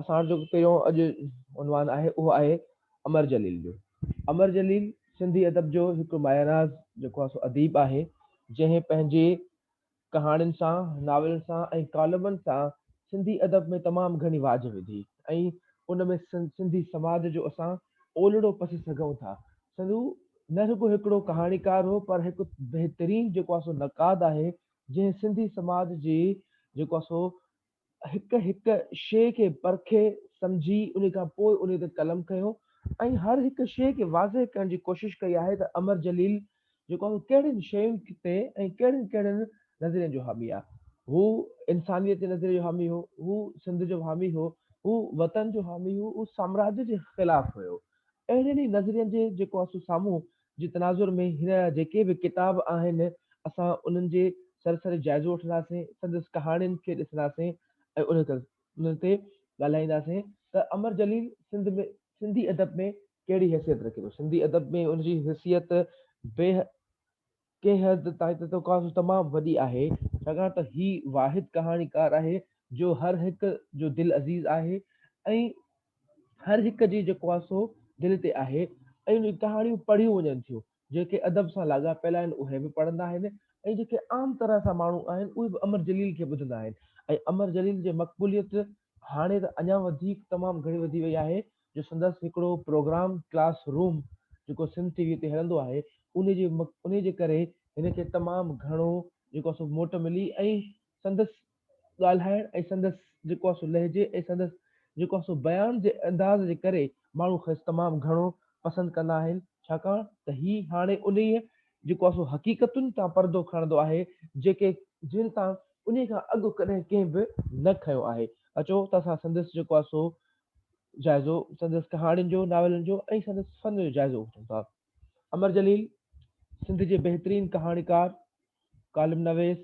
असांजो पहिरियों अॼु उनवान आहे उहो आहे अमर जलील जो। अमर जलील सिंधी अदब जो हिकु मायनाज़ जेको आहे सो अदीब आहे, जंहिं पंहिंजे कहाणियुनि सां, नावलनि सां ऐं कॉलमनि सां सिंधी अदब में तमामु घणी वाज विधी ऐं उन में सिंधी समाज जो असां ओलड़ो पसी सघूं था। संधू न रुगो हिकिड़ो कहाणीकार हो, पर हिकु बहितरीन जेको आहे सो नक़ाद आहे, जंहिं सिंधी समाज जी जेको आहे सो हिकु हिकु शइ खे परखे सम्झी उन खां पोइ उन ते कलम कयो ऐं हर हिकु शइ खे वाज़े करण जी कोशिशि कई आहे त अमर जलील जेको आहे कहिड़ियुनि शयुनि ते ऐं कहिड़ियुनि कहिड़ियुनि नज़रियनि जो हामी आहे। हू इंसानियत जे नज़रिए जो हामी हो, हू सिंध जो हामी हो, हू वतन जो हामी हो, हू साम्राज्य जे ख़िलाफ़ हुयो। अहिड़े ई नज़रियनि जे जेको आहे सो साम्हूं जे तनाज़ुर में हिन जेके बि किताब आहिनि, असां उन्हनि जे सरसरी जाइज़ो वठंदासीं, संदसि कहाणियुनि खे ॾिसंदासीं ऐं उन ते ॻाल्हाईंदासीं त अमर जलील सिंध में सिंधी अदब में कहिड़ी हैसियत रखे थो। सिंधी अदब में उनजी हैसियत बे कंहिं हद ताईं त तमामु वॾी आहे, छाकाणि त ही वाहिद कहाणीकार आहे जो हर हिकु जो दिलि अज़ीज़ आहे ऐं हर हिकु जी जेको आहे सो दिलि ते आहे ऐं उन कहाणियूं पढ़ियूं वञनि थियूं। जेके अदब सां लाॻापियल आहिनि उहे बि पढ़ंदा आहिनि ऐं जेके आम तरह सां माण्हू आहिनि उहे बि अमर जलील खे ॿुधंदा आहिनि ऐं अमर जलील जे मक़बूलियत हाणे त अञा वधीक तमामु घणी वधी वई आहे, जो संदसि हिकिड़ो प्रोग्राम क्लास रूम जेको सिंध टीवी ते हलंदो आहे, उन जे करे हिन खे तमामु घणो जेको आहे सो मोट मिली ऐं संदसि ॻाल्हाइण ऐं संदसि जेको आहे सो लहजे ऐं संदसि जेको आहे सो बयान जे अंदाज़ जे करे माण्हू खेसि तमामु घणो पसंदि कंदा आहिनि, छाकाणि त ही हाणे उन जेको आहे सो हक़ीक़तुनि तां परदो खणंदो आहे, जेके जिन तां उन खां अॻु कॾहिं कंहिं बि न खयो आहे। अचो त असां संदसि जेको आहे सो जाइज़ो, संदसि कहाणियुनि जो, नावलनि जो ऐं संदसि फन जो जाइज़ो वठूं था। अमर जलील सिंध जे बहितरीन कहाणीकार, कालिम नवेस,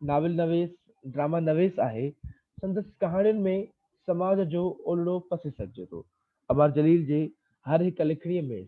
नाविल नवेस, ड्रामा नवेस आहे। संदसि कहाणियुनि में समाज जो ओलड़ो पसे सघिजे थो। अमर जलील जे हर हिकु लिखड़ीअ में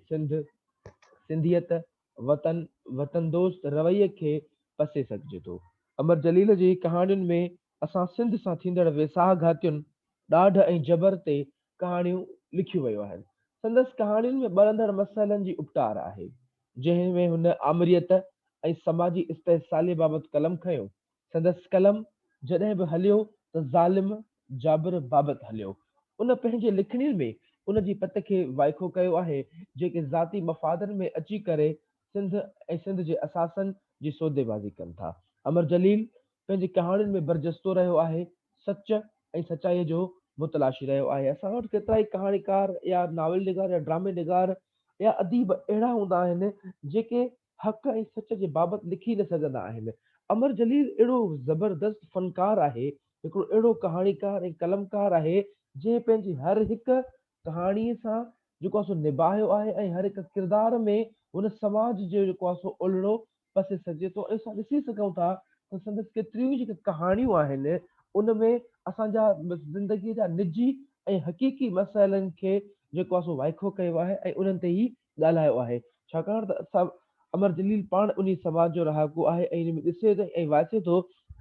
सिंधियत, वतन, वतन दोस्त रवैये खे पसे सघिजे थो। अमर जलील जी कहाणियुनि में असां सिंध सां थींदड़ वेसाह घातियुनि, ॾाढ ऐं जबर ते कहाणियूं लिखियूं वियूं आहिनि। संदसि कहाणियुनि में ॿरंदड़ मसइलनि जी उपटार आहे, जंहिं में हुन आमरियत ऐं समाजी इस्तेहसाली बाबति कलम खयो। संदसि कलम जॾहिं बि हलियो त ज़ालिम जाबिर बाबति हलियो। उन पंहिंजे लिखणियुनि में उन जी पत खे वाइखो कयो आहे, जेके ज़ाती मफ़ादनि में अची करे सिंध ऐं सिंध जे असासनि जी सौदेबाज़ी कनि था। अमर जलील पंहिंजी कहाणियुनि में बरजस्तो रहियो आहे, सच ऐं सचाईअ जो मुतलाशी रहियो आहे। असां वटि केतिरा ई कहाणीकार या नावल निगार या ड्रामे निगार या अदीब अहिड़ा हूंदा आहिनि जेके हक़ ऐं सच जे बाबति लिखी न सघंदा आहिनि। अमर जलील अहिड़ो ज़बरदस्त फ़नकार आहे, हिकिड़ो अहिड़ो कहाणीकार ऐं कलमकार आहे, जंहिं पंहिंजी हर हिकु कहाणीअ सां जेको आहे सो निभायो आहे ऐं हर हिकु किरदार में हुन समाज जो जेको आहे सो ओलड़ो पसे सघिजे थो। ऐं असां ॾिसी सघूं था त संदसि केतिरियूं जेके कहाणियूं आहिनि उन में असांजा ज़िंदगीअ जा निजी ऐं हक़ीक़ी मसइलनि खे जेको आहे सो वाइखो कयो आहे ऐं उन्हनि ते ई ॻाल्हायो आहे। छाकाणि त असां अमर जलील पाण उन समाज जो रहाको आहे ऐं इन में ॾिसे थो ऐं वाचे थो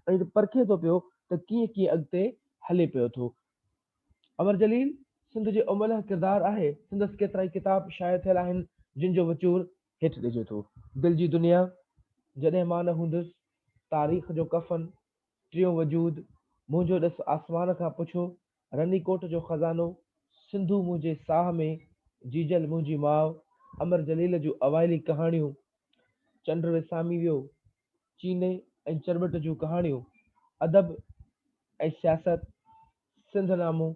ऐं परखे थो पियो त कीअं कीअं अॻिते हले पियो थो। अमर जलील सिंध जे उमल किरदारु आहे। संदसि केतिरा ई किताब शाया थियल आहिनि, जिन जो विचूर हेठि ॾिजे थो। दिलि जी दुनिया, जॾहिं मां न हूंदुसि, तारीख़ जो कफ़न, टियों वजूद, मुंहिंजो ॾिस आसमान खां पुछो, रनीकोट जो ख़ज़ानो, सिंधू मुंहिंजे साह में, जीजल मुंहिंजी माउ। अमर जलील जूं अवाइली कहाणियूं, चंड विसामी वियो, चीने ऐं चरबट जूं कहाणियूं, अदब ऐं सियासत, सिंध नामो,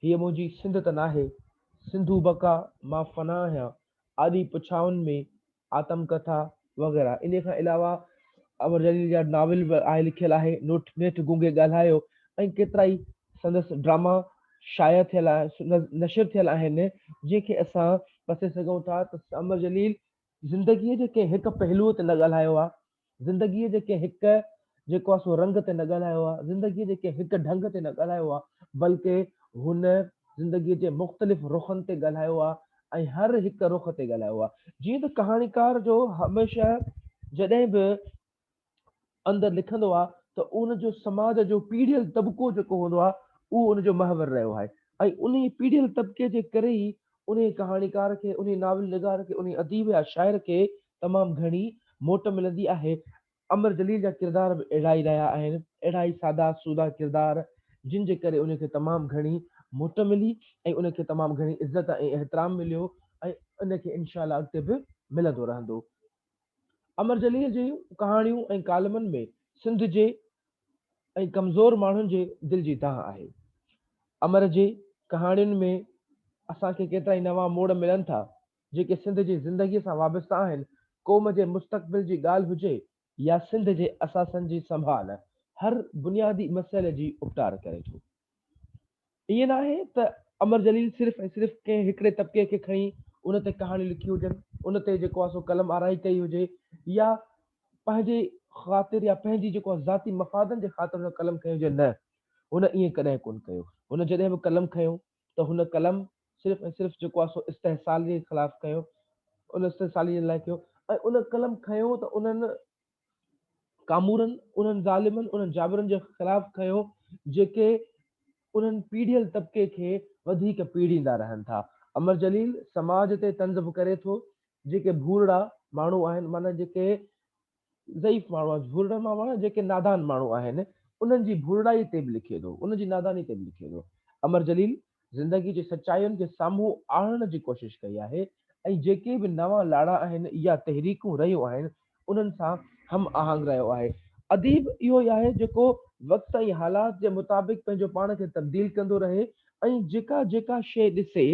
हीअ मुंहिंजी सिंध त नाहे, सिंधू बका मां फना आहियां, आदि पुछाउनि में, आतम कथा वग़ैरह। इन खां अलावा अमर जलील जा नाविल बि आहे, लिखियल आहे, नोट नेठ गूंगे ॻाल्हायो, ऐं केतिरा ई संदसि ड्रामा शाया थियल आहे, नशर थियल आहिनि, जंहिंखे असां पसे सघूं था त अमर जलील ज़िंदगीअ जे कंहिं हिकु पहलूअ ते न ॻाल्हायो आहे, ज़िंदगीअ जे कंहिं हिकु जेको आहे सो रंग ते न ॻाल्हायो आहे, ज़िंदगीअ जे कंहिं हिकु ढंग ते न ॻाल्हायो आहे, बल्कि हुन ज़िंदगीअ जे मुख़्तलिफ़ रुखनि ते ॻाल्हायो आहे ऐं हर हिकु रुख ते ॻाल्हायो आहे। जीअं त कहाणीकार जो हमेशह जॾहिं बि अंदरि लिखंदो आहे त उन जो समाज जो पीढ़ियल तबिको जेको हूंदो आहे उहो उनजो महवर रहियो आहे। ऐं उन पीढ़ियल तबिके जे करे ई उन कहाणीकार खे, उन नाविल निगार खे, उन अदीब या शाइर खे तमामु घणी मोट मिलंदी आहे। अमर जलील जा किरदार बि अहिड़ा ई रहिया आहिनि, अहिड़ा ई सादा सूदा किरदार, जिन जे करे उनखे तमामु घणी मोट मिली ऐं उनखे तमामु घणी इज़त ऐं एतिराम मिलियो ऐं उनखे इनशा अॻिते बि मिलंदो रहंदो। अमर जलील जी कहाणियूं ऐं कालमनि में सिंध जे ऐं कमज़ोर माण्हुनि जे दिलि जी दाह आहे। अमर जे कहाणियुनि में असांखे केतिरा ई नवां मोड़ मिलनि था जेके सिंध जी ज़िंदगीअ सां वाबस्ता आहिनि। क़ौम जे मुस्तक़बिल जी ॻाल्हि हुजे या सिंध जे असासनि जी संभाल, हर बुनियादी मसइले जी उपटार करे थो। ईअं न आहे त अमर जलील सिर्फ़ु ऐं सिर्फ़ु कंहिं हिकिड़े तबिके खे खणी उन ते कहाणी लिखी हुजनि, उन ते जेको आहे सो कलम आराई कई हुजे, या पंहिंजे ख़ातिर या पंहिंजी जेको आहे ज़ाती मफ़ादनि जे ख़ातिर हुन कलम कयो हुजे। न, हुन ईअं कॾहिं कोन कयो। हुन जॾहिं बि कलम खयो त हुन कलम सिर्फ़ु ऐं सिर्फ़ु जेको आहे सो इस्तेहसाल जे ख़िलाफ़ु कयो, उन इस्तेहसाली जे लाइ कयो। ऐं उन कलम खयो त उन्हनि कामूरनि, उन्हनि ज़ालिमनि, उन्हनि जाबिरनि जे ख़िलाफ़ु खयो जेके उन्हनि पीढ़ियल तबिके खे वधीक पीड़ींदा रहनि था। अमर जलील समाज ते तंज़ बि करे थो। जेके भूरड़ा माण्हू आहिनि, माना जेके ज़ईफ़ माण्हू आहिनि, भूरड़ा माना जेके नादान माण्हू आहिनि, उन्हनि जी भूरड़ाई ते बि लिखे थो, उनजी नादानी ते बि लिखे थो। अमर जलील ज़िंदगी जी सचाइयुनि खे साम्हूं आणण जी कोशिशि कई आहे ऐं जेके बि नवां लाड़ा आहिनि या तहरीकूं रहियूं आहिनि उन्हनि सां हम आहंग रहियो आहे। अदीब इहो ई आहे जेको वक़्त ऐं हालात जे मुताबिक़ पंहिंजो पाण खे तब्दील कंदो रहे ऐं जेका जेका शइ ॾिसे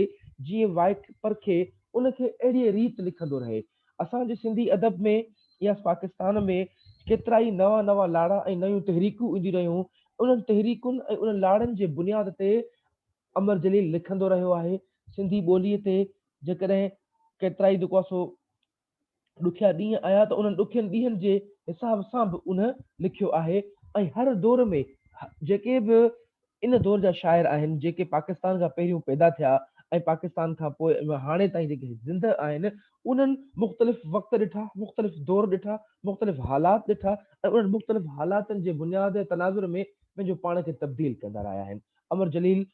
जीअं वाइट परखे उनखे अहिड़ी रीत लिखंदो रहे। असांजे सिंधी अदब में या पाकिस्तान में केतिरा ई नवां नवां लाड़ा ऐं नयूं तहरीकूं ईंदियूं रहियूं। उन्हनि तहरीकुनि ऐं उन्हनि लाड़नि जे बुनियाद ते अमर जलील लिखंदो रहियो आहे। सिंधी ॿोलीअ ते जेकॾहिं केतिरा ई जेको आहे सो ॾुखिया ॾींहं आया त उन्हनि ॾुखियनि ॾींहंनि जे हिसाब सां बि उन लिखियो आहे। ऐं हर दौर में जेके बि इन दौर जा शाइर आहिनि जेके पाकिस्तान खां पहिरियों पैदा थिया ऐं पाकिस्तान खां पोइ हाणे ताईं जेके ज़िंदा आहिनि, उन्हनि मुख़्तलिफ़ वक़्त ॾिठा, मुख़्तलिफ़ दौर ॾिठा, मुख़्तलिफ़ हालात ॾिठा ऐं उन्हनि मुख़्तलिफ़ हालातनि जे बुनियाद तनाज़ुर में पंहिंजो पाण खे तब्दील कंदा रहिया आहिनि। अमर जलील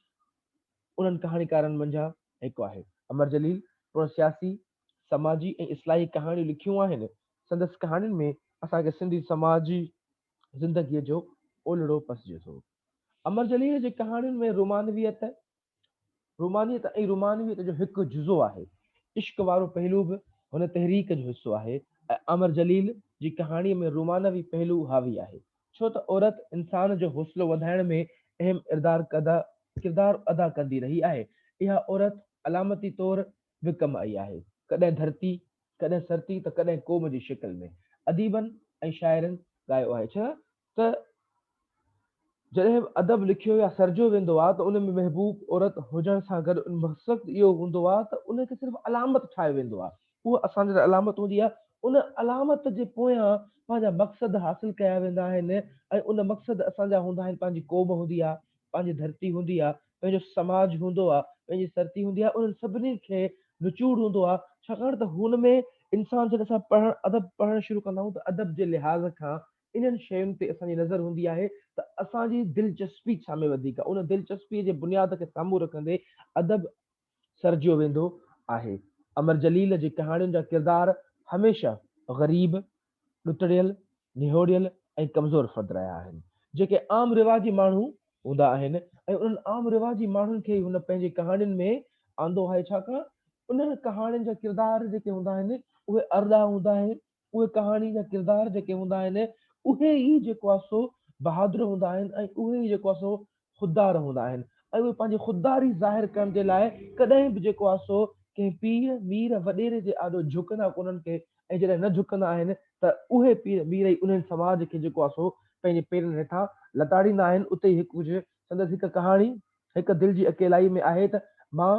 उन्हनि कहाणीकारनि मंझां हिकु आहे। अमर जलील थोरो सियासी, समाजी ऐं इस्लाही कहाणियूं लिखियूं आहिनि। संदसि कहाणियुनि में असांखे सिंधी समाजी ज़िंदगीअ जो ओलड़ो पसिजे थो। अमर जलील जी कहाणियुनि में रुमानियत ऐं रुमानियत जो हिकु जुज़ो आहे। इश्क वारो पहलू बि हुन तहरीक जो हिसो आहे ऐं अमर जलील जी कहाणीअ में रुमानवी पहलू हावी आहे। छो त औरत इंसान जो हौसलो वधाइण में अहम किरदारु अदा कंदी रही आहे। इहा औरत अलामती तौरु बि कमु आई आहे, कॾहिं धरती, कॾहिं सरती त कॾहिं क़ौम जी शिकिल में। अदीबनि ऐं शाइरनि ॻायो आहे। छा त जॾहिं बि अदब लिखियो या सर्जियो वेंदो आहे त उन में महबूब औरत हुजण सां गॾु मक़सदु इहो हूंदो आहे त उनखे सिर्फ़ु अलामत ठाहियो वेंदो आहे। उहा असांजे लाइ अलामत हूंदी आहे। उन अलामत जे पोयां पंहिंजा मक़सद हासिल कया वेंदा आहिनि ऐं उन मक़सद असांजा हूंदा आहिनि। पंहिंजी क़ौम हूंदी आहे, पंहिंजी धरती हूंदी आहे, पंहिंजो समाज हूंदो आहे, पंहिंजी सरती हूंदी आहे। उन्हनि सभिनी खे निचूड़ हूंदो आहे, छाकाणि त हुन में इंसान जॾहिं असां अदब पढ़णु शुरू कंदा आहियूं त अदब जे लिहाज़ खां इन्हनि शयुनि ते असांजी नज़र हूंदी आहे त असांजी दिलचस्पी छा में वधीक, उन दिलचस्पीअ जे बुनियाद खे साम्हूं रखंदे अदब सर्जियो वेंदो आहे। अमर जलील जी कहाणियुनि जा किरदार हमेशह ग़रीब, ॾुतड़ियल, निहोड़ियल ऐं कमज़ोर फ़र्द रहिया आहिनि। जेके आम रिवाजी माण्हू हूंदा आहिनि ऐं उन्हनि आम रिवाजी माण्हुनि खे हुन पंहिंजी कहाणियुनि में आंदो आहे। छाकाणि उन्हनि कहाणियुनि जा किरदार जेके हूंदा आहिनि उहे अरदा हूंदा आहिनि। उहे कहाणी जा किरदार जेके हूंदा आहिनि उहे ई जेको आहे सो बहादुर हूंदा आहिनि ऐं उहे ई जेको आहे सो ख़ुददार हूंदा आहिनि ऐं उहे पंहिंजी ख़ुददारी ज़ाहिर करण जे लाइ कॾहिं बि जेको आहे सो कंहिं पीर मीर वॾेरे जे आॾो झुकंदा कोन्हनि खे। ऐं जॾहिं न झुकंदा आहिनि त उहे पीर मीर ई उन्हनि समाज खे जेको आहे सो पंहिंजे पेरनि हेठां लताड़ींदा आहिनि। उते ई हिकु कुझु संदसि हिकु कहाणी हिकु दिलि जी अकेलाई में आहे त मां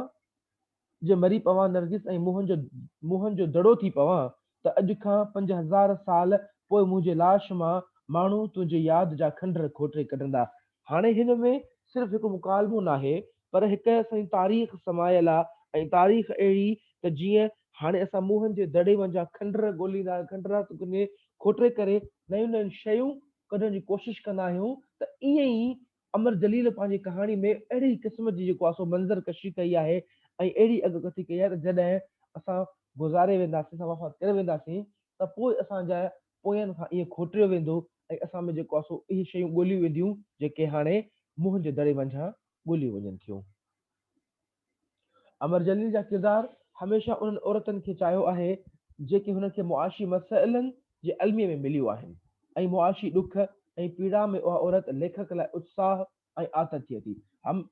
जे मरी पवां नरगिस ऐं मुंहंनि जो दड़ो थी पवां त अॼु खां 5000 साल पोइ मुंहिंजे लाश मां माण्हू तुंहिंजे यादि जा खंडर खोटे कढंदा। हाणे हिन में सिर्फ़ु हिकु मुकालमो न आहे पर हिकु असांजी तारीख़ समायल आहे ऐं तारीख़ अहिड़ी त जीअं हाणे असां मुंहंनि जे दड़े वञा खंडर ॻोल्हींदा, खंडरा खोटे करे नयूं नयूं शयूं कढण जी कोशिशि कंदा आहियूं त ईअं ई अमर जलील पंहिंजी कहाणी में अहिड़ी क़िस्म जी जेको आहे सो मंज़र कशी कई आहे ऐं अहिड़ी अॻकथी कई आहे त जॾहिं असां गुज़ारे वेंदासीं, असां वफ़ात करे वेंदासीं, त पोइ असांजा पोयनि खां ईअं खोटियो वेंदो ऐं असां में जेको आहे सो इहे शयूं ॻोल्हियूं वेंदियूं जेके हाणे मुंहं जे दड़े मंझां ॻोल्हियूं वञनि थियूं। अमर जलील जा किरदार हमेशह उन्हनि औरतुनि खे चाहियो आहे जेके हुनखे मुआशी मसइलनि जे अलमीअ में मिलियूं आहिनि ऐं मुआशी ॾुख ऐं पीड़ा में उहा औरत लेखक लाइ उत्साह ऐं आदत थिए थी। हम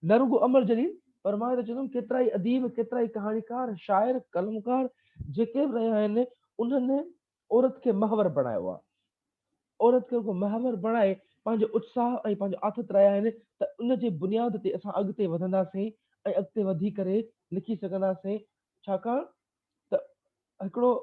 न रुगो अमर जलील पर मां त चवंदुमि केतिरा ई अदीब, केतिरा ई कहाणीकार, शाइर, कलमकार जेके बि रहिया आहिनि उन्हनि औरत खे महवर बणायो आहे। औरत खे महवर बणाए पंहिंजो उत्साह ऐं पंहिंजो आथत रहिया आहिनि त उन जे बुनियाद ते असां अॻिते वधंदासीं ऐं अॻिते वधी करे लिखी सघंदासीं। छाकाणि त हिकिड़ो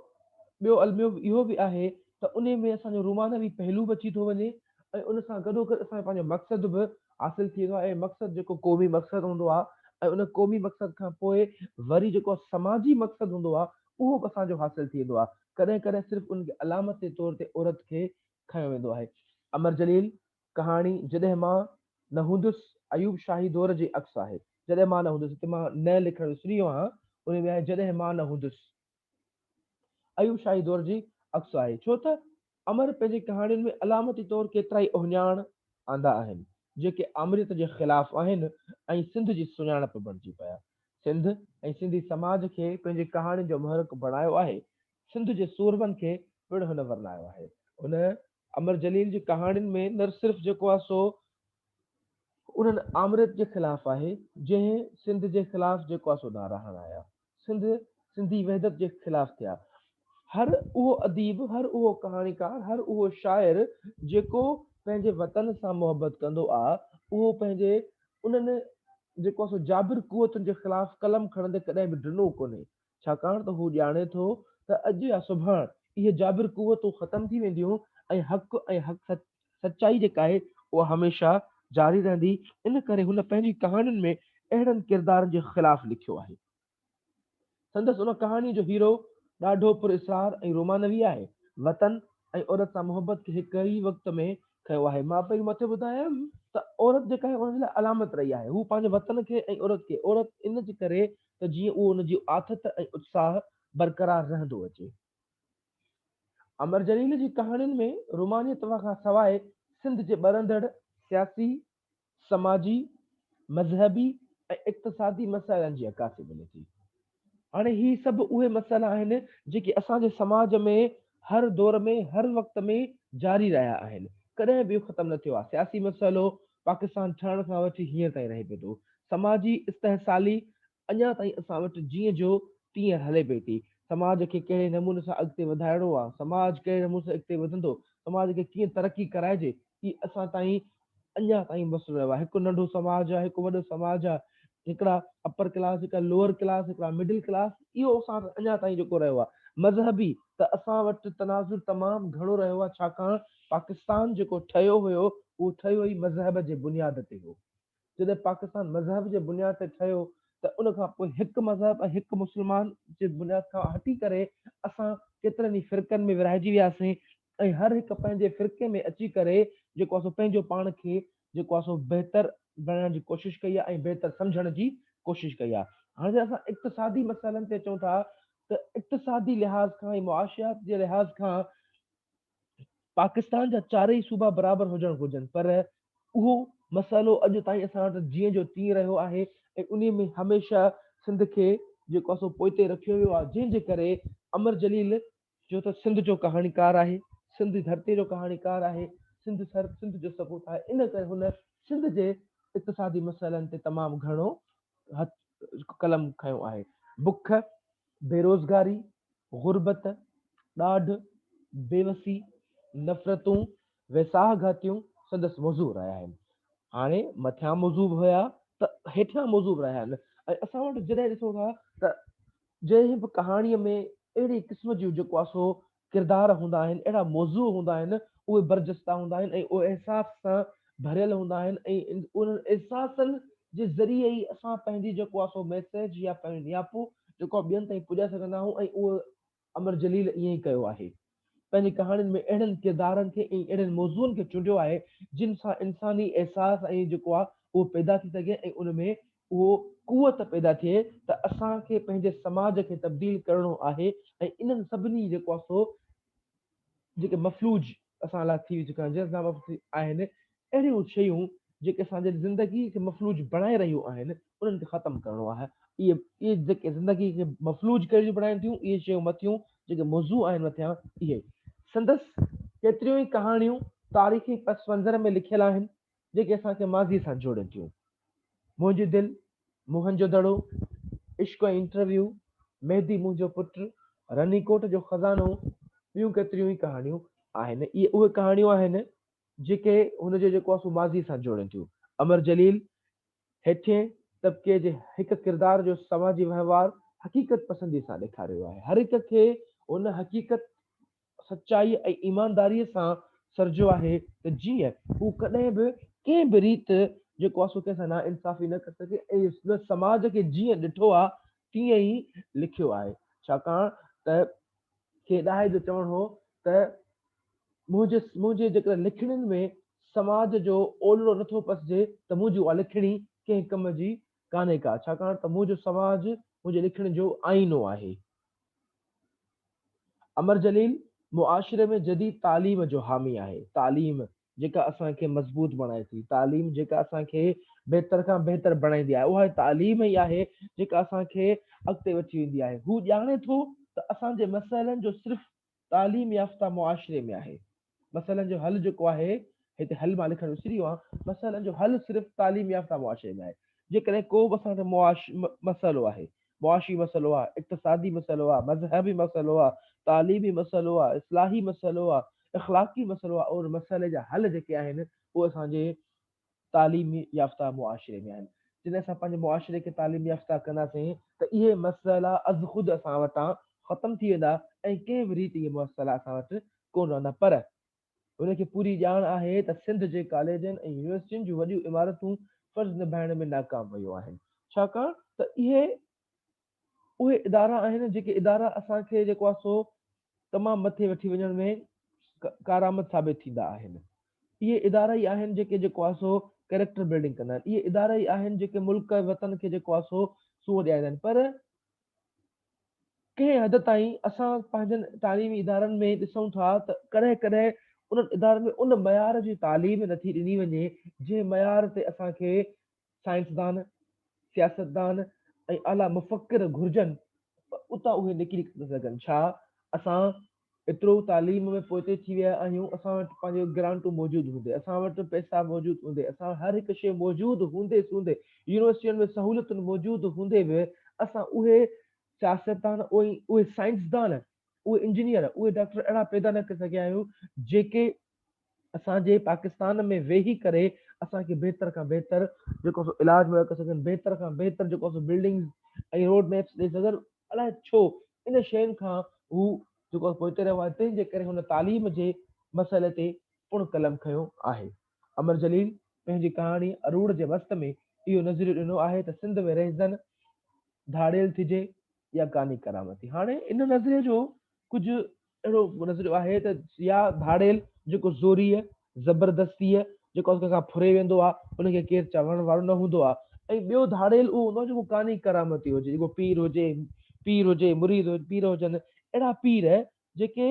ॿियो अलमियो इहो बि आहे त उन में असांजो रुमानवी पहलू बि अची थो वञे ऐं उन सां गॾोगॾु असांजो पंहिंजो मक़सदु बि हासिलु थी वेंदो आहे। ऐं मक़सदु जेको क़ौमी मक़सदु हूंदो आहे ऐं उन क़ौमी मक़सद खां पोइ वरी जेको समाजी मक़सदु हूंदो आहे उहो बि असांजो हासिलु थी वेंदो आहे। कॾहिं कॾहिं सिर्फ़ु उनखे अलामत जे तौर ते औरत खे खयो वेंदो आहे। अमर जलील कहाणी जॾहिं मां न हूंदुसि अयूब शाही दौर जी अक्स आहे। जॾहिं मां न हूंदुसि, मां न लिखणु विसरी वियो आहियां, उन में आहे जॾहिं मां न हूंदुसि, अयूब शाही दौर जी अक्स आहे। छो त अमर पंहिंजी कहाणियुनि में अलामती तौर केतिरा ई उहिञाण आंदा आहिनि जेके आमरीत जे ख़िलाफ़ आहिनि ऐं सिंध जी सुञाणप बणिजी पिया। सिंध ऐं सिंधी समाज खे पंहिंजी कहाणी जो महरक बणायो आहे। सिंध जे सूरमनि खे पिणु हुन वर्णायो आहे। उन अमर जलील जी कहाणियुनि में न सिर्फ़ु जेको आहे सो उन्हनि आमरीत जे ख़िलाफ़ आहे जंहिं सिंध जे ख़िलाफ़ जेको आहे सो नारा हणाया, सिंध सिंधी वहदत जे ख़िलाफ़ थिया। हर उहो अदीब, हर उहो कहाणीकार, हर उहो शाइर जेको पंहिंजे वतन सां मुहबत कंदो आहे उहो पंहिंजे उन्हनि जेको आहे सो जाबिर कुवतुनि जे ख़िलाफ़ कलम खणंदे कॾहिं बि ॾिनो कोन्हे। छाकाणि त हू ॼाणे थो त अॼु या सुभाणे इहे जाबिर कुवतूं ख़तम थी वेंदियूं ऐं हक़ ऐं सचाई जेका आहे उहा हमेशह जारी रहंदी। इन करे हुन पंहिंजी कहाणियुनि में अहिड़नि किरदारनि जे ख़िलाफ़ लिखियो आहे। संदसि उन कहाणी जो हीरो ॾाढो पुरस्कार ऐं रोमानवी आहे। वतन ऐं औरत सां मुहबत खे हिकु ई वक़्त में कयो आहे। मां पहिरीं मथे ॿुधायमि त औरत जेका आहे उन लाइ अलामत रही आहे। हू पंहिंजे वतन खे ऐं औरत इन जे करे त जीअं उहो उनजी आथत ऐं उत्साह बरक़रार रहंदो अचे। अमर जलील जी कहाणियुनि में रुमानियत खां सवाइ सिंध जे ॿरंदड़ सियासी, समाजी, मज़हबी ऐं इक़्तिसादी मसाइलनि जी अकासी मिले थी। हाणे ही सभु उहे मसइला आहिनि जेके असांजे समाज में हर दौर में, हर वक़्त में जारी रहिया आहिनि। कॾहिं बि ख़तमु न थियो आहे। सियासी मसइलो पाकिस्तान ठहण खां वठी हींअर ताईं रहे पियो थो। समाजी इस्तेहसाली अञा ताईं असां वटि जीअं जो तीअं हले पई थी। समाज खे कहिड़े नमूने सां अॻिते वधाइणो आहे, समाज कहिड़े नमूने सां अॻिते वधंदो, समाज खे कीअं तरक़ी कराइजे, ही असां ताईं अञा ताईं मसइलो रहियो आहे। हिकु नंढो समाज आहे, हिकु वॾो समाज आहे, हिकिड़ा अपर क्लास, हिकिड़ा लोअर क्लास, हिकिड़ा मिडिल क्लास, इहो असां अञा ताईं जेको रहियो आहे। मज़हबी त असां वटि तनाज़ुर तमामु घणो रहियो आहे। छाकाणि पाकिस्तान जेको ठहियो हुयो उहो ठहियो ई मज़हब जे बुनियाद ते हो। जॾहिं पाकिस्तान मज़हब जे बुनियाद ते ठहियो त उन खां पोइ हिकु मज़हब ऐं हिकु मुस्लमान जे बुनियाद खां हटी करे असां केतिरनि ई फ़िरक़नि में विरहाइजी वियासीं ऐं हर हिकु पंहिंजे फ़िरक़े में अची करे जेको आहे सो पंहिंजो पाण खे जेको आहे सो बहितर बणाइण जी कोशिशि कई आहे ऐं बहितर सम्झण जी कोशिशि कई आहे। हाणे असां इक़्तिसादी मसइलनि ते अचूं था त इक़्तिसादी लिहाज़ खां ऐं मुआशियात जे लिहाज़ खां पाकिस्तान जा चारई सूबा बराबरि हुजणु घुरिजनि, पर उहो मसइलो अॼु ताईं असां वटि जीअं जो तीअं रहियो आहे ऐं उन में हमेशह सिंध खे जेको आहे सो पोइते रखियो वियो आहे। जंहिंजे करे अमर जलील जो त सिंध जो कहाणीकार आहे, सिंध धरती जो कहाणीकार आहे, सिंध जो सबूत आहे। इन करे हुन सिंध जे इक़्तिसादी मसइलनि ते तमामु घणो कलम खयो आहे। बुख, बेरोज़गारी, गुरबत, ॾाढ, बेवसी, नफ़रतूं, वेसाह घातियूं संदसि मौज़ू रहिया आहिनि। हाणे मथियां मौज़ू बि हुया त हेठियां मौज़ू बि रहिया आहिनि ऐं असां वटि जॾहिं ॾिसूं था त जंहिं बि कहाणीअ में अहिड़ी क़िस्म जूं जेको आहे सो किरदार हूंदा आहिनि, अहिड़ा मौज़ू हूंदा आहिनि, उहे बरजस्ता हूंदा आहिनि ऐं उहे अहसास सां भरियल हूंदा आहिनि ऐं उन्हनि एहसासनि जे ज़रिए ई असां पंहिंजी जेको आहे सो मैसेज या पंहिंजो नियापो जेको आहे ॿियनि ताईं पुॼाए सघंदा आहियूं ऐं उहो अमर जलील ईअं ई कयो आहे। पंहिंजी कहाणियुनि में अहिड़नि किरदारनि खे ऐं अहिड़नि मौज़ूअनि खे चूंडियो आहे जिन सां इंसानी अहसासु ऐं जेको आहे उहो पैदा थी सघे ऐं उन में उहो कुवत पैदा थिए त असांखे पंहिंजे समाज खे तब्दील करिणो आहे ऐं इन्हनि सभिनी जेको आहे सो जेके मफ़लूज असां लाइ थी चुका आहिनि जंहिंसां आहिनि अहिड़ियूं शयूं जेके असांजे ज़िंदगी खे मफ़लूज बणाए रहियूं आहिनि उन्हनि खे ख़तमु करिणो आहे इहे जेके ज़िंदगी खे मफ़लूज करे बणाइनि थियूं इहे शयूं मथियूं जेके मौज़ू आहिनि मथियां इहे संदसि केतिरियूं ई कहाणियूं तारीख़ी पस मंज़र में लिखियल आहिनि जेके असांखे माज़ी सां जोड़नि थियूं मुंहिंजी दिलि मुंहिंजो दड़ो इश्क इंटरव्यू मेहदी मुंहिंजो पुटु रनीकोट जो खज़ानो ॿियूं केतिरियूं ई कहाणियूं आहिनि इहे उहे कहाणियूं आहिनि जेके हुनजो जेको आहे सो माज़ी सां जोड़नि थियूं अमर जलील हेठे तबिके जे हिकु किरदार जो समाजी वहिंवार हक़ीक़त पसंदी सां ॾेखारियो आहे हर हिक खे उन हक़ीक़त सचाई ऐं ईमानदारीअ सां सर्जो आहे त जीअं हू कॾहिं बि कंहिं बि रीति जेको आहे सो कंहिंसां ना इंसाफ़ी न करे सघे ऐं उन समाज खे जीअं ॾिठो आहे तीअं ई लिखियो आहे छाकाणि त खेॾाए जो चवणु हो त मुंहिंजे जेकर लिखणियुनि में समाज जो ओलड़ो नथो पसिजे त मुंहिंजी उहा लिखणी कंहिं कम जी कान्हे का छाकाणि त मुंहिंजो समाज मुंहिंजे लिखण जो आईनो आहे अमर जलील मुआशिरे में जदीद तालीम जो हामी आहे तालीम जेका असांखे मज़बूत बणाए थी तालीम जेका असांखे बहितर खां बहितर बणाईंदी आहे उहा तालीम ई आहे जेका असांखे अॻिते वठी वेंदी आहे हू ॼाणे थो त असांजे मसइलनि जो सिर्फ़ु तालीम याफ़्ता मुआशिरे में आहे मसइलनि जो हल जेको आहे हिते हल मां लिखणु विसरी वियो आहियां मसइलनि जो हल सिर्फ़ु तालीम याफ़्ता मुआशिरे में आहे जेकॾहिं को बि असांजो मसइलो आहे मुआशी मसइलो आहे इक़्तिसादी मसइलो आहे मज़हबी मसइलो आहे तालीमी मसइलो आहे इस्लाही मसइलो आहे इख़लाक़ी मसइलो आहे और मसइले जा हल जेके आहिनि उहे असांजे तालीमी याफ़्ता मुआशिरे में आहिनि जॾहिं असां पंहिंजे मुआशिरे खे तालीम याफ़्ता कंदासीं त इहे मसइला अज़ ख़ुदि असां वटां ख़तमु थी वेंदा ऐं कंहिं बि रीति इहे मसइला असां वटि कोन रहंदा पर हुनखे पूरी ॼाण आहे त सिंध जे कॉलेजनि ऐं यूनिवर्सिटियुनि जूं वॾियूं इमारतूं फ़र्ज़ निभाइण में नाकाम वियूं आहिनि छाकाणि त इहे उहे इदारा आहिनि जेके इदारा असांखे जेको आहे सो तमामु मथे वठी वञण में कारआमद साबित थींदा आहिनि इहे इदारा ई आहिनि जेके जेको आहे सो कैरेक्टर बिल्डिंग कंदा आहिनि इहे इदारा ई आहिनि जेके मुल्क वतन खे जेको आहे सो सूअ ॾियारींदा आहिनि पर कंहिं हद ताईं असां पंहिंजनि तालीमी इदारनि में ॾिसूं था त कॾहिं कॾहिं उन्हनि इदारनि में उन मयार जी तालीम नथी ॾिनी वञे जंहिं मयार ते असांखे साइंसदान सियासतदान ऐं आला मुफ़क्किर घुर्जनि उतां उहे निकिरी सघनि छा असां एतिरो तालीम में पोइते थी विया आहियूं असां वटि पंहिंजो ग्रांटूं मौजूदु हूंदे असां वटि पैसा मौजूदु हूंदे असां हर हिकु शइ मौजूदु हूंदे यूनिवर्सिटियुनि में सहूलियतुनि मौजूदु हूंदे बि असां उहे सियासतदान उहे साइंसदान उहे इंजीनियर उहे डॉक्टर अहिड़ा पैदा न करे सघिया आहियूं जेके असांजे पाकिस्तान में वेही करे असांखे बहितर खां बहितर जेको सो इलाज मुहैया करे सघनि बहितर खां बहितर जेको सो बिल्डिंग्स ऐं रोड मैप्स ॾेई सघनि अलाए छो इन शयुनि खां हू जेको पोइते रहियो आहे तंहिंजे करे हुन तालीम जे मसइले ते पुण कलम खयो आहे अमर जलील पंहिंजी कहाणी अरूड़ जे वस्त में इहो नज़रियो ॾिनो आहे त सिंध में रहजनि धाड़ेल थिजे या कानी करामती हाणे इन नज़रिये जो कुझु अहिड़ो नज़रियो आहे त या धाड़ेल जेको ज़ोरीअ ज़बरदस्तीअ जेको कंहिंखां फुरे वेंदो आहे उनखे केरु चवण वारो न हूंदो आहे ऐं ॿियो धाड़ेल उहो हूंदो आहे जेको कानी करामती हुजे जेको पीर हुजे मुरीद पीर हुजनि अहिड़ा पीर जेके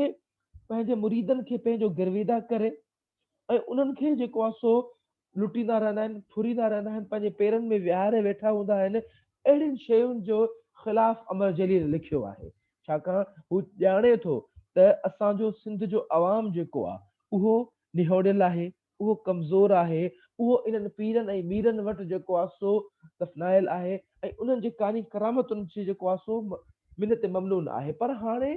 पंहिंजे मुरीदनि खे पंहिंजो गिरविदा करे ऐं उन्हनि खे जेको आहे सो लुटींदा रहंदा आहिनि फुरींदा रहंदा आहिनि पंहिंजे पेरनि में विहारे वेठा हूंदा आहिनि अहिड़ियुनि शयुनि जो ख़िलाफ़ अमर जलील लिखियो आहे छाकाणि हू ॼाणे थो त असांजो सिंध जो अवाम जेको आहे उहो निहोड़ियल आहे उहो कमज़ोर आहे उहो इन्हनि पीरनि ऐं मीरनि वटि जेको आहे सो दफ़नायल आहे ऐं उन्हनि जे कानी करामतुनि जी जेको आहे सो मिनत ममनून आहे पर हाणे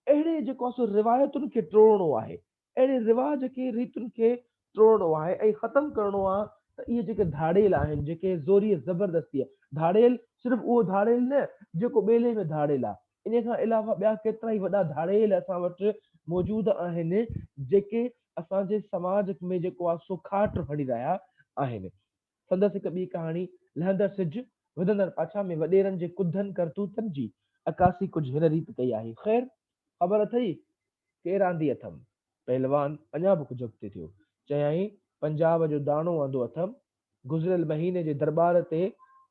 अहिड़े जेको आहे सो रिवायतुनि खे टोड़णो आहे अहिड़े रिवाज खे रीतियुनि खे टोड़णो आहे ऐं ख़तमु करिणो आहे त इहे जेके धाड़ेल आहिनि जेके ज़ोरीअ ज़बरदस्तीअ धाड़ेल सिर्फ़ु उहो धाड़ेल न जेको ॿेले में धाड़ेल आहे इन खां अलावा ॿिया केतिरा ई वॾा धाड़ेल असां वटि मौजूदु आहिनि जेके असांजे समाज में जेको आहे सो खाट हणी रहिया आहिनि संदसि हिकु ॿी कहाणी लहंदड़ सिज वधंदड़ पाछा में वॾेरनि जे कुधनि करतूतनि जी अकासी कुझु हिन रीति कई आहे ख़ैर ख़बर अथई केरु आंदी अथमि, पहलवान अञा बि कुझु अॻिते थियो, चयाईं पंजाब जो दाणो आंदो अथमि, गुज़िरियल महीने जे दरबार ते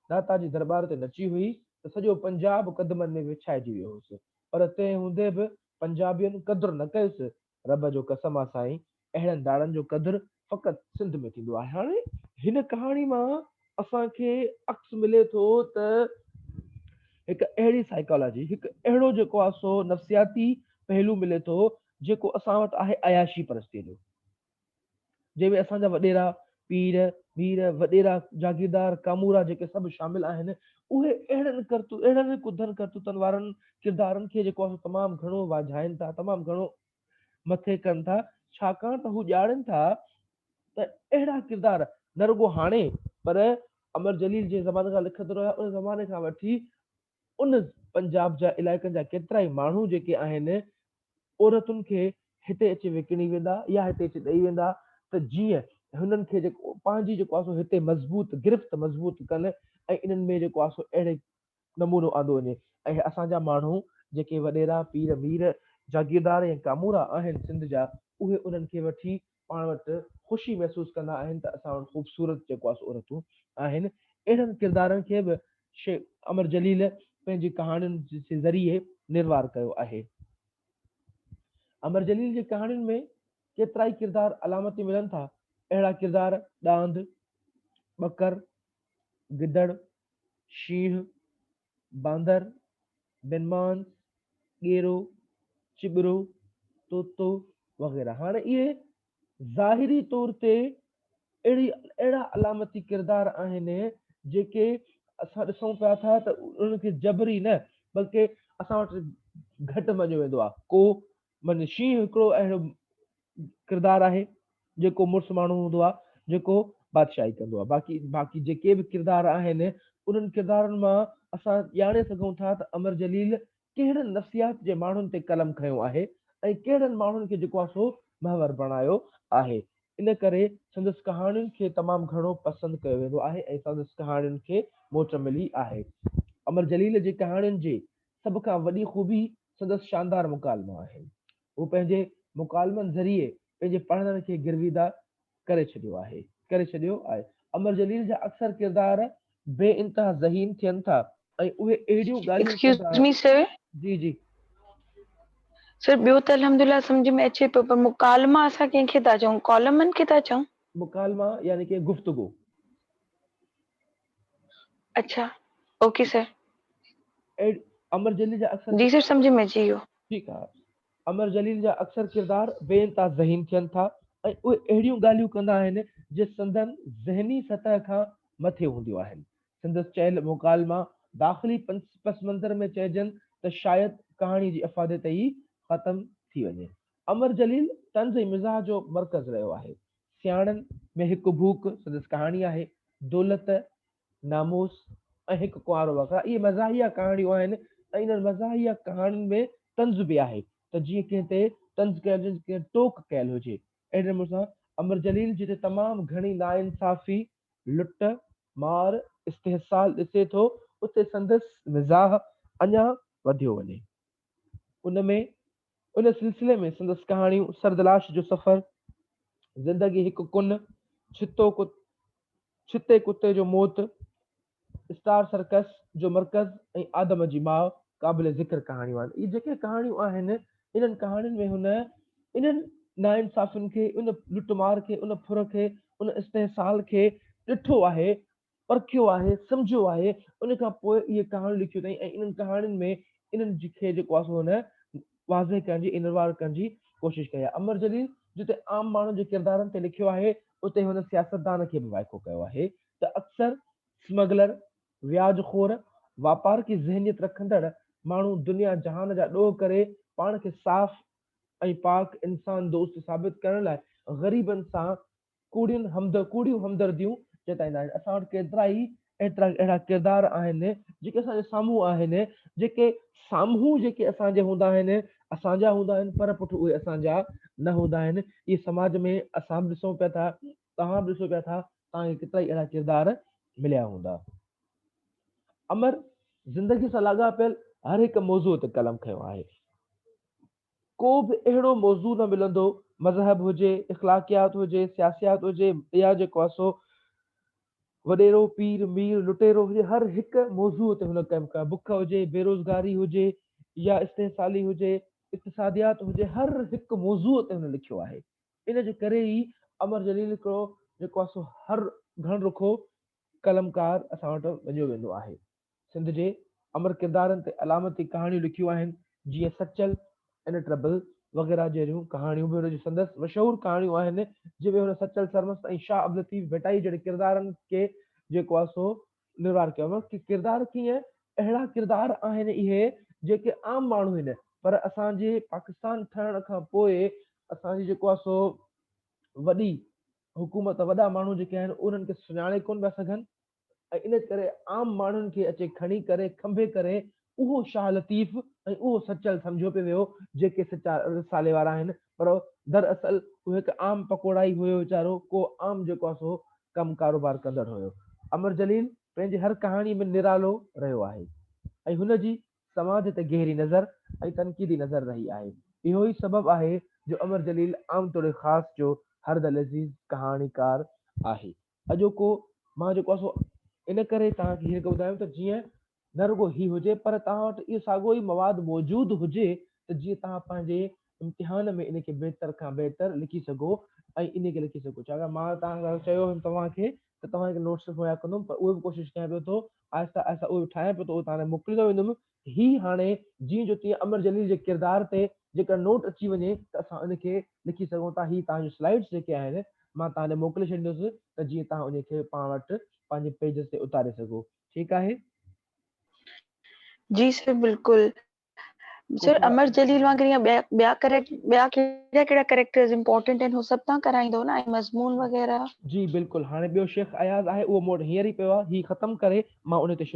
दाता जी दरबार ते नची हुई त सॼो पंजाब कदमनि में विछाइजी वियो हुयुसि, पर तंहिं हूंदे बि पंजाबियुनि क़दुरु न कयुसि। रब जो कसम आहे साईं, अहिड़नि दाड़नि जो क़दुरु फ़क़ति सिंध में थींदो आहे। हाणे हिन कहाणी मां असांखे अक्स मिले थो त हिकु अहिड़ी साइकोलॉजी, हिकु अहिड़ो जेको आहे सो नफ़्सियाती पहलू मिले थो जेको असां वटि आहे अयाशी परस्तीअ जो, जंहिंमें असांजा वॾेरा पीर वीर वॾेरा जागीरदार कामूरा जेके सभु शामिल आहिनि, उहे अहिड़नि कुधनि करतूतनि वारनि किरदारनि खे जेको आहे तमामु घणो वाझाइनि था, तमामु घणो मथे कनि था, छाकाणि त हू ॼाणनि था त अहिड़ा किरदार न रुगो हाणे पर अमर जलील जे ज़माने खां लिखंदो रहिया, उन ज़माने खां वठी उन पंजाब जा इलाइक़नि जा केतिरा ई माण्हू जेके आहिनि औरतुनि खे हिते अची विकिणी वेंदा या हिते अची ॾेई वेंदा त जीअं हुननि खे जेको पंहिंजी जेको आहे सो हिते मज़बूत गिरफ़्त मज़बूत कनि ऐं इन्हनि में जेको आहे सो अहिड़े नमूनो आंदो वञे। ऐं असांजा माण्हू जेके वॾेरा पीर वीर जागीरदार ऐं कामूरा आहिनि सिंध जा, उहे उन्हनि खे वठी पाण वटि ख़ुशी महसूसु कंदा आहिनि त असां वटि ख़ूबसूरत जेको आहे सो औरतूं आहिनि। अहिड़नि किरदारनि खे बि अमर जलील पंहिंजी कहाणियुनि जे ज़रिए निर्वार कयो आहे। अमर जलील जी कहाणियुनि में केतिरा ई किरदार अलामती मिलनि था। अहिड़ा किरदार ॾांद, ॿकर, गिदड़, शींहं, बांदर, बेनमान, ॻेरो, चिॿरो, तोतो वग़ैरह। हाणे इहे ज़ाहिरी तौर ते अहिड़ा अलामती किरदार आहिनि जेके असां ॾिसूं पिया था त उनखे जबरी न बल्कि असां वटि घटि मञियो वेंदो आहे। को माना शींहं हिकिड़ो अहिड़ो किरदारु आहे जेको मुड़ुसु माण्हू हूंदो आहे जेको बादशाही कंदो आहे। बाक़ी जेके बि किरदार आहिनि उन्हनि किरदारनि मां असां ॼाणे सघूं था त अमर जलील कहिड़नि नफ़्सियात जे माण्हुनि ते कलम खयो आहे ऐं कहिड़नि माण्हुनि खे जेको आहे सो महवर बणायो आहे। इन करे संदसि कहाणियुनि खे तमामु घणो पसंदि कयो वेंदो आहे ऐं संदसि कहाणियुनि खे मोच मिली आहे। अमर जलील जी कहाणियुनि जे सभ खां वॾी ख़ूबी संदसि शानदार मुकालमा आहिनि। हू पंहिंजे मुकालमनि ज़रिए पंहिंजे पढ़ंदड़ खे गिरविदा करे छॾियो आहे। अमर जलील जा अक्सर किरदार बे इंतहा ज़हीन थियनि था ऐं उहे अहिड़ियूं ॻाल्हियूं एक्सक्यूज़ मी सर। जी जी सर ॿियो त अल्हम्दुलिल्लाह सम्झ में अचे पियो, पर मुकालमा असां कंहिंखे था चऊं, कॉलमनि खे था चऊं? मुकालमा यानी कि गुफ्तगू। अच्छा, ओके सर। अमर जलील जा अक्सर जी सर, सम्झ में अची वियो। ठीकु आहे। अमर जलील जा अक्सर किरदार बेइंतहा ज़हीन थियनि था ऐं उहे अहिड़ियूं ॻाल्हियूं कंदा आहिनि जे संदन ज़हनी सतह खां मथे हूंदियूं आहिनि। संदसि चयल मुकालमा दाख़िली पस मंज़र में चइजनि त शायदि कहाणी जी अफ़ादत ई ख़तम थी वञे। अमर जलील तंज़ ऐं मिज़ाज जो मर्कज़ रहियो आहे। सियाणनि में हिकु भूख संदसि कहाणी आहे, दौलत, नामूस ऐं हिकु कुंवारो वक़ा। इहे मज़ाहिया कहाणियूं आहिनि ऐं इन्हनि मज़ाहिया कहाणियुनि में तंज़ बि आहे त जीअं कंहिं ते तंज़ कयल हुजे, कंहिं टोक कयल हुजे। अहिड़े नमूने सां अमर जलील जिते तमामु घणी नाइंसाफ़ी, लुट मार, इस्तेहसाल ॾिसे थो, उते संदसि मिज़ाह अञा वधियो वञे। उन सिलसिले में संदसि कहाणियूं सरदलाश जो सफ़र, ज़िंदगी हिकु कुन, छिते कुते जो मौत, स्टार सर्कस जो मर्कज़ ऐं आदम जी माउ क़ाबिल ज़िक्र कहाणियूं आहिनि। इहे जेके कहाणियूं आहिनि इन्हनि कहाणियुनि में हुन इन्हनि नाइंसाफ़ियुनि खे, उन लुटमार खे, उन फुर खे, उन इस्तेहसाल खे ॾिठो आहे, परखियो आहे, सम्झियो आहे। उन खां पोइ इहे कहाणियूं लिखियूं अथई ऐं इन्हनि कहाणियुनि में इन्हनि खे जेको आहे सो हुन वाज़े करण जी, इनवार करण जी कोशिशि कई आहे। अमर जलील जिते आम माण्हुनि जे किरदारनि ते लिखियो आहे उते हुन सियासतदान खे बि वाइको कयो आहे त अक्सर स्मगलर, व्याजखोर, वापार की ज़हनियत रखंदड़ माण्हू दुनिया जहान जा ॾोह करे पाण खे साफ़ ऐं पाक इंसान दोस्त साबित करण लाइ ग़रीबनि सां कूड़ियूं हमदर्दियूं जताईंदा आहिनि। असां वटि केतिरा ई अहिड़ा किरदार आहिनि जेके असांजे साम्हूं आहिनि, जेके साम्हूं जेके असांजे हूंदा आहिनि, असांजा हूंदा आहिनि, पर पुठि उहे असांजा न हूंदा आहिनि। इहे समाज में असां बि ॾिसूं पिया था, तव्हां बि ॾिसो पिया था, तव्हांखे केतिरा ई अहिड़ा किरदार मिलिया हूंदा। अमर ज़िंदगी सां लाॻापियल हर हिकु मौज़ूअ ते कलम खयो आहे। को बि अहिड़ो मौज़ू न मिलंदो, मज़हब हुजे, इख़्लाक़ियात हुजे, सियासियात हुजे, या जेको आहे सो वॾेरो पीर मीर लुटेरो हुजे, हर हिकु मौज़ूअ ते हुन कमु कयो। बुख हुजे, बेरोज़गारी हुजे, या इस्तेहसाली हुजे, इक़्तिसादियात हुजे, हर हिकु मौज़ूअ ते हुन लिखियो आहे। इन जे करे ई अमर जलील हिकिड़ो जेको आहे सो हर घण रुखो कलमकार असां वटि मञियो वेंदो आहे। सिंध जे अमर किरदारनि ते अलामती कहाणियूं लिखियूं आहिनि, जीअं सचल इन ट्रबल वग़ैरह जहिड़ियूं कहाणियूं बि हुनजी संदसि मशहूरु कहाणियूं आहिनि, जंहिंमें हुन सचल सरमस्त ऐं शाह अब्द लतीफ़ भेटाई जहिड़े किरदारनि खे जेको आहे सो निर्वार कयो आहे कि किरदार कीअं अहिड़ा किरदार आहिनि इहे जेके आम माण्हू आहिनि, पर असांजे पाकिस्तान ठहण खां पोइ असांजी जेको आहे सो वॾी हुकूमत, वॾा माण्हू जेके आहिनि उन्हनि खे सुञाणे कोन पिया सघनि, ऐं इन करे आम माण्हुनि खे अचे खणी करे खंभे करे उहो शाह लतीफ़ ऐं उहो सचल सम्झो पियो वियो जेके सचा साले वारा आहिनि, पर दरअसल उहो हिकु आम पकोड़ा ई हुयो वीचारो, को आम जेको आहे सो कमु कारोबार कंदड़ हुयो। अमर जलील पंहिंजी हर कहाणीअ में निरालो रहियो आहे ऐं हुनजी समाज ते गहरी नज़र ऐं तनक़ीदी नज़र रही आहे। इहो ई सबबु आहे जो अमर जलील आम तौर ख़ासि जो हरदल अज़ीज़ कहाणीकार आहे। अॼोको मां जेको आहे सो इन करे तव्हांखे हीअं ॿुधायूं त जीअं न रुगो ही हुजे, पर तव्हां वटि इहो साॻियो ई मवाद मौजूदु हुजे त जीअं तव्हां पंहिंजे इम्तिहान में इनखे बहितर खां बहितर लिखी सघो ऐं इन खे लिखी सघो। छाकाणि मां तव्हां चयो हुयुमि तव्हांखे त तव्हांखे नोट्स मुहैया कंदुमि, पर उहे बि कोशिशि कयां पियो थो, आहिस्ता आहिस्ता उहे ठाहियां पियो थो, उहे तव्हांखे मोकिलींदो वेंदुमि। ही हाणे जीअं जो तीअं अमर जलील जे किरदार ते जेका नोट अची वञे त असां उनखे लिखी सघूं था। ही तव्हांजो स्लाइड्स जेके आहिनि मां तव्हांखे मोकिले छॾींदुसि त जीअं तव्हां उनखे पाण वटि पंहिंजे पेज ते उतारे सघो। ठीकु आहे? जी सर, बिल्कुलु। सर, अमर जलील वांगुरु ईअं ॿिया कहिड़ा कहिड़ा कैरेक्टर्स इंपॉर्टेंट आहिनि, हू सभु तव्हां कराईंदो न, ऐं मज़मून वग़ैरह? जी बिल्कुलु। हाणे ॿियो शेख अयाज़ आहे, उहो मूं वटि हींअर ई पियो आहे, ही ख़तमु करे मां उन ते